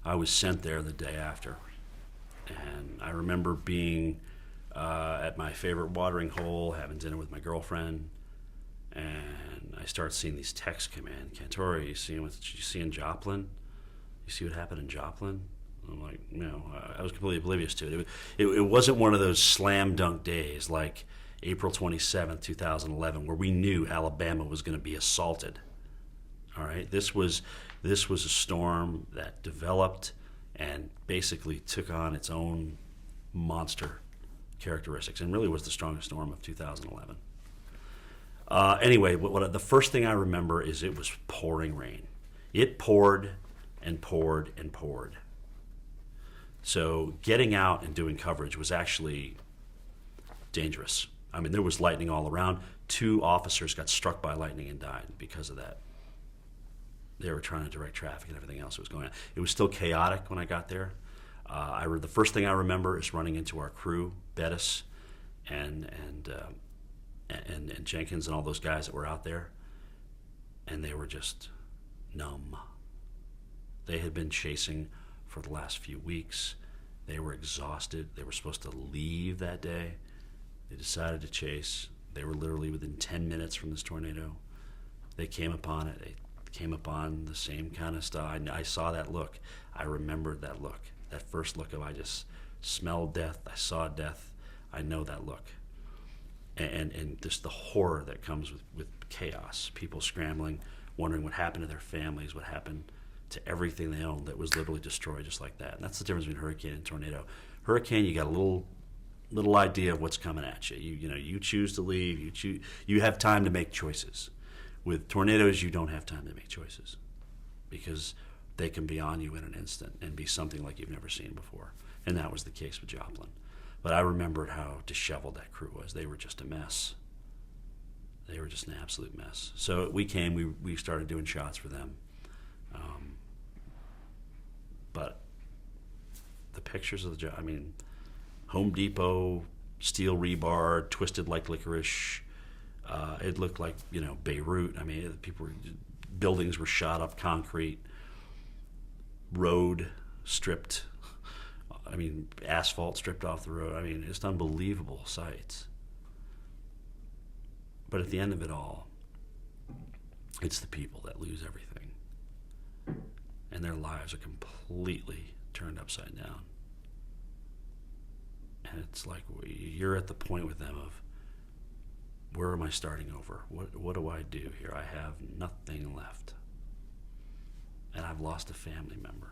Speaker 2: I was sent there the day after, and I remember being at my favorite watering hole, having dinner with my girlfriend, and I start seeing these texts come in. Cantore, you see in Joplin? You see what happened in Joplin? I'm like, no, I was completely oblivious to it. It wasn't one of those slam dunk days like April 27th, 2011, where we knew Alabama was going to be assaulted. All right, this was a storm that developed and basically took on its own monster characteristics, and really was the strongest storm of 2011. Anyway, the first thing I remember is it was pouring rain. It poured and poured and poured. So getting out and doing coverage was actually dangerous. I mean, there was lightning all around. 2 officers got struck by lightning and died because of that. They were trying to direct traffic and everything else that was going on. It was still chaotic when I got there. The first thing I remember is running into our crew, Bettis and Jenkins and all those guys that were out there, and they were just numb. They had been chasing for the last few weeks. They were exhausted. They were supposed to leave that day. They decided to chase. They were literally within 10 minutes from this tornado. They came upon it. They came upon the same kind of stuff. I saw that look. I remembered that look. That first look of I just smelled death. I saw death. I know that look. And just the horror that comes with chaos. People scrambling, wondering what happened to their families, what happened to everything they owned that was literally destroyed just like that. And that's the difference between hurricane and tornado. Hurricane, you got a little idea of what's coming at you. You choose to leave. You have time to make choices. With tornadoes, you don't have time to make choices because they can be on you in an instant and be something like you've never seen before. And that was the case with Joplin. But I remembered how disheveled that crew was. They were just a mess. They were just an absolute mess. So we started doing shots for them. But the pictures of the job, I mean, Home Depot, steel rebar, twisted like licorice. It looked like, Beirut. I mean, buildings were shot up, concrete, road stripped. I mean, asphalt stripped off the road. I mean, just unbelievable sights. But at the end of it all, it's the people that lose everything. And their lives are completely turned upside down. And it's like you're at the point with them of, where am I starting over? What do I do here? I have nothing left. And I've lost a family member.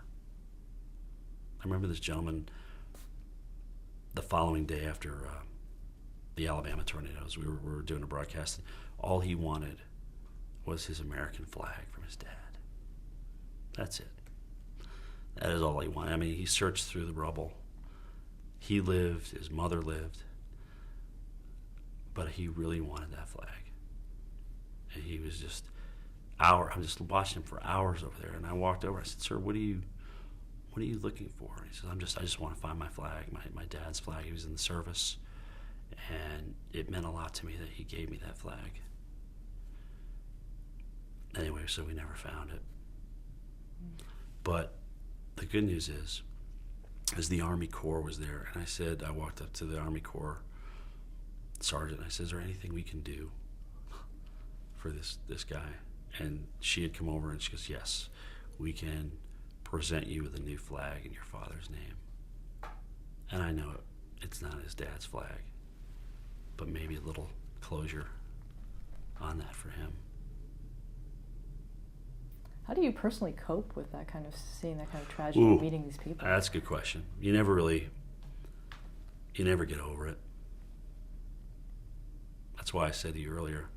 Speaker 2: I remember this gentleman the following day after the Alabama tornadoes. We were doing a broadcast. And all he wanted was his American flag from his dad. That's it. That is all he wanted. I mean, he searched through the rubble. He lived, his mother lived, but he really wanted that flag. And he was just I'm just watching him for hours over there. And I walked over. I said, "Sir, what are you looking for?" And he said, I just want to find my flag, my dad's flag. He was in the service, and it meant a lot to me that he gave me that flag. Anyway, so we never found it. But the good news is the Army Corps was there, and I walked up to the Army Corps sergeant, and I said, "Is there anything we can do for this guy?" And she had come over, and she goes, "Yes, we can present you with a new flag in your father's name." And I know it's not his dad's flag, but maybe a little closure on that for him.
Speaker 1: How do you personally cope with that kind of seeing that kind of tragedy, meeting these people?
Speaker 2: That's a good question. You never get over it. That's why I said to you earlier,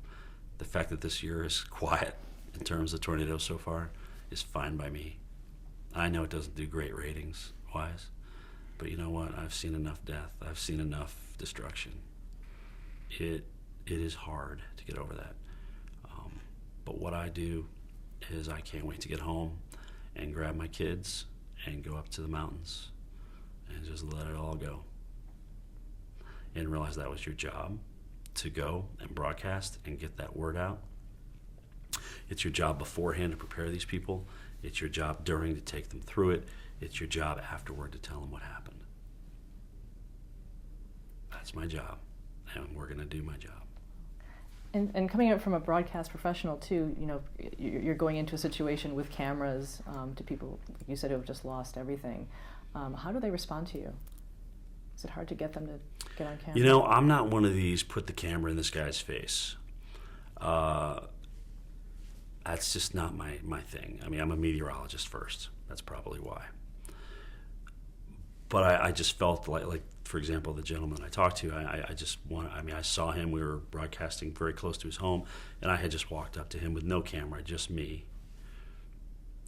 Speaker 2: the fact that this year is quiet in terms of tornadoes so far is fine by me. I know it doesn't do great ratings wise, but you know what? I've seen enough death. I've seen enough destruction. It is hard to get over that. But what I do is I can't wait to get home and grab my kids and go up to the mountains and just let it all go. And realize that was your job, to go and broadcast and get that word out. It's your job beforehand to prepare these people. It's your job during to take them through it. It's your job afterward to tell them what happened. That's my job, and we're going to do my job.
Speaker 1: And coming up from a broadcast professional too, you're going into a situation with cameras to people, like you said, who have just lost everything. How do they respond to you? Is it hard to get them to get on camera?
Speaker 2: I'm not one of these put the camera in this guy's face. That's just not my thing. I mean, I'm a meteorologist first. That's probably why. But I just felt like, for example, the gentleman I talked to, I saw him, we were broadcasting very close to his home, and I had just walked up to him with no camera, just me.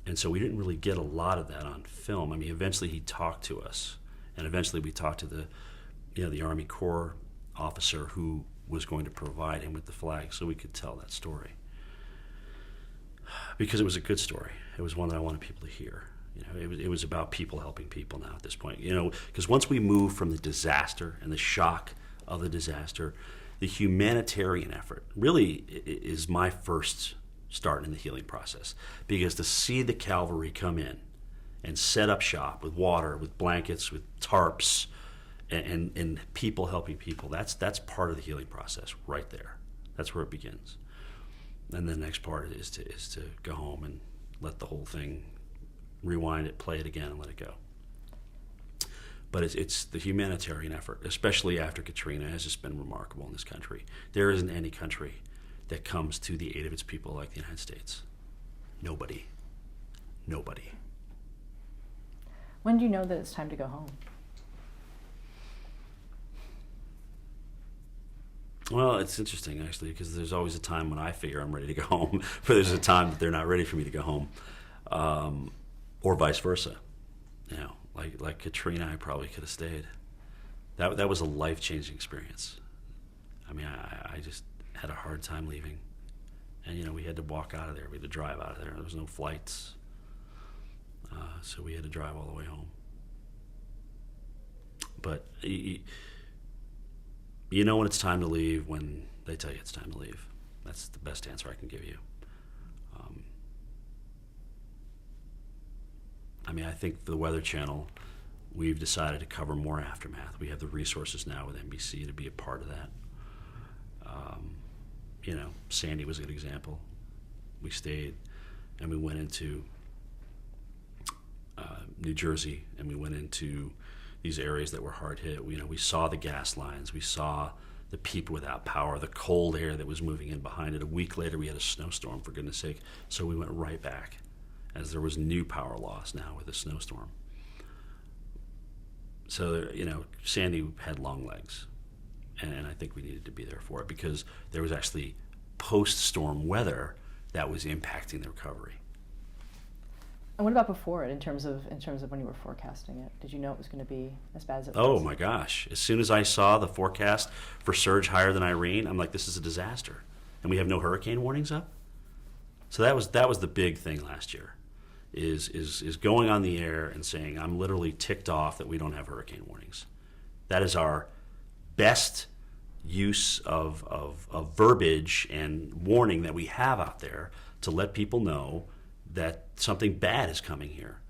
Speaker 2: And so we didn't really get a lot of that on film. I mean, eventually he talked to us, and eventually we talked to the Army Corps officer who was going to provide him with the flag so we could tell that story. Because it was a good story. It was one that I wanted people to hear. It was about people helping people now at this point. Because once we move from the disaster and the shock of the disaster, the humanitarian effort really is my first start in the healing process. Because to see the cavalry come in and set up shop with water, with blankets, with tarps, and people helping people, that's part of the healing process right there. That's where it begins. And the next part is to go home and let the whole thing, rewind it, play it again, and let it go. But it's the humanitarian effort, especially after Katrina, has just been remarkable in this country. There isn't any country that comes to the aid of its people like the United States. Nobody.
Speaker 1: When do you know that it's time to go home?
Speaker 2: Well, it's interesting, actually, because there's always a time when I figure I'm ready to go home, but there's a time that they're not ready for me to go home, or vice versa. Like Katrina, I probably could have stayed. That was a life-changing experience. I mean, I just had a hard time leaving, and we had to walk out of there. We had to drive out of there. There was no flights, so we had to drive all the way home. But you know when it's time to leave when they tell you it's time to leave. That's the best answer I can give you. I think for the Weather Channel, we've decided to cover more aftermath. We have the resources now with NBC to be a part of that. Sandy was a good example. We stayed and we went into New Jersey, and we went into these areas that were hard hit. We saw the gas lines. We saw the people without power, the cold air that was moving in behind it. A week later, we had a snowstorm, for goodness sake. So we went right back, as there was new power loss now with a snowstorm. So, Sandy had long legs, and I think we needed to be there for it because there was actually post-storm weather that was impacting the recovery.
Speaker 1: And what about before it, in terms of when you were forecasting it? Did you know it was going to be as bad as it was?
Speaker 2: Oh my gosh! As soon as I saw the forecast for surge higher than Irene, I'm like, this is a disaster, and we have no hurricane warnings up. So that was the big thing last year, is going on the air and saying, I'm literally ticked off that we don't have hurricane warnings. That is our best use of verbiage and warning that we have out there to let people know that something bad is coming here.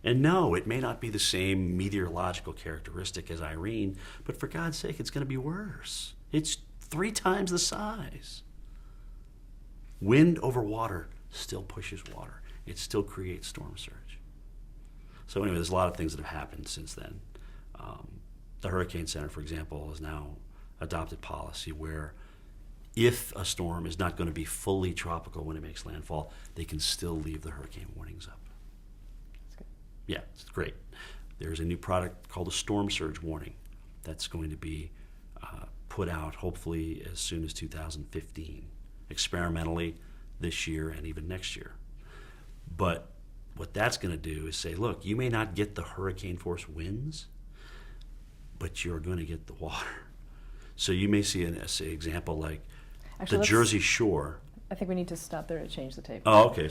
Speaker 2: And no, it may not be the same meteorological characteristic as Irene, but for God's sake, it's going to be worse. It's 3 times the size. Wind over water still pushes water. It still creates storm surge. So anyway, there's a lot of things that have happened since then. The Hurricane Center, for example, has now adopted policy where if a storm is not going to be fully tropical when it makes landfall, they can still leave the hurricane warnings up.
Speaker 1: That's good.
Speaker 2: Yeah, it's great. There's a new product called a storm surge warning that's going to be put out hopefully as soon as 2015, experimentally this year and even next year. But what that's going to do is say, look, you may not get the hurricane force winds, but you're going to get the water. So you may see an example like
Speaker 1: Actually,
Speaker 2: the Jersey Shore.
Speaker 1: I think we need to stop there to change the tape.
Speaker 2: Oh, okay.